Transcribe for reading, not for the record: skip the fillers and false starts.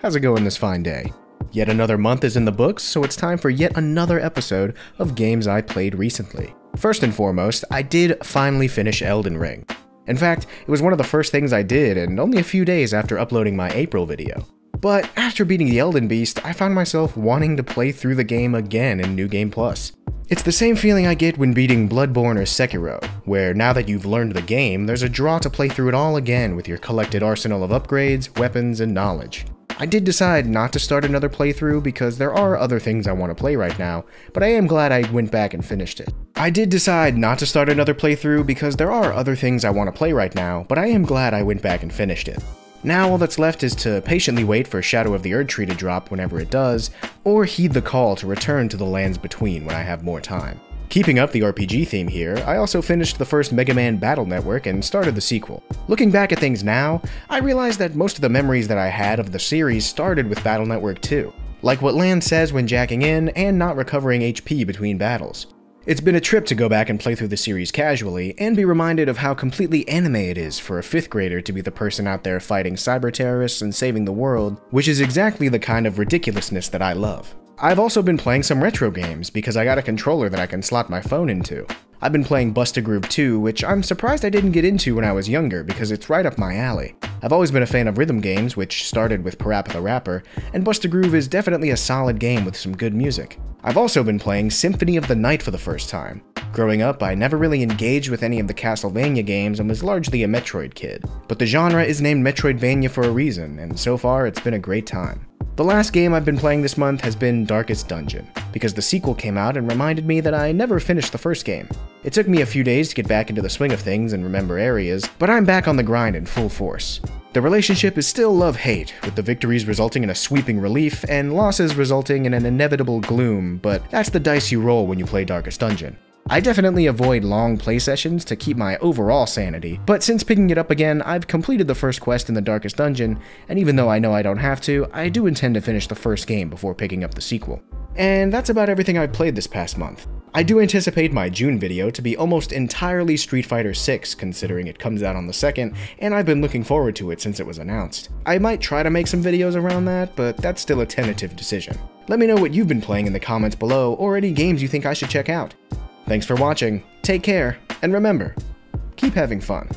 how's it going this fine day? Yet another month is in the books, so it's time for yet another episode of games I played recently. First and foremost, I did finally finish Elden Ring. In fact, it was one of the first things I did, and only a few days after uploading my April video. But after beating the Elden Beast, I found myself wanting to play through the game again in New Game Plus. It's the same feeling I get when beating Bloodborne or Sekiro, where now that you've learned the game, there's a draw to play through it all again with your collected arsenal of upgrades, weapons, and knowledge. I did decide not to start another playthrough because there are other things I want to play right now, but I am glad I went back and finished it. Now all that's left is to patiently wait for Shadow of the Erdtree to drop whenever it does, or heed the call to return to the Lands Between when I have more time. Keeping up the RPG theme here, I also finished the first Megaman Battle Network and started the sequel. Looking back at things now, I realized that most of the memories that I had of the series started with Battle Network 2, like what Lan says when jacking in and not recovering HP between battles. It's been a trip to go back and play through the series casually, and be reminded of how completely anime it is for a 5th grader to be the person out there fighting cyber terrorists and saving the world, which is exactly the kind of ridiculousness that I love. I've also been playing some retro games because I got a controller that I can slot my phone into. I've been playing Busta Groove 2, which I'm surprised I didn't get into when I was younger because it's right up my alley. I've always been a fan of rhythm games, which started with Parappa the Rapper, and Busta Groove is definitely a solid game with some good music. I've also been playing Symphony of the Night for the first time. Growing up, I never really engaged with any of the Castlevania games and was largely a Metroid kid. But the genre is named Metroidvania for a reason, and so far it's been a great time. The last game I've been playing this month has been Darkest Dungeon, because the sequel came out and reminded me that I never finished the first game. It took me a few days to get back into the swing of things and remember areas, but I'm back on the grind in full force. The relationship is still love-hate, with the victories resulting in a sweeping relief and losses resulting in an inevitable gloom, but that's the dice you roll when you play Darkest Dungeon. I definitely avoid long play sessions to keep my overall sanity, but since picking it up again, I've completed the first quest in the Darkest Dungeon, and even though I know I don't have to, I do intend to finish the first game before picking up the sequel. And that's about everything I've played this past month. I do anticipate my June video to be almost entirely Street Fighter 6, considering it comes out on the 2nd, and I've been looking forward to it since it was announced. I might try to make some videos around that, but that's still a tentative decision. Let me know what you've been playing in the comments below, or any games you think I should check out. Thanks for watching, take care, and remember, keep having fun.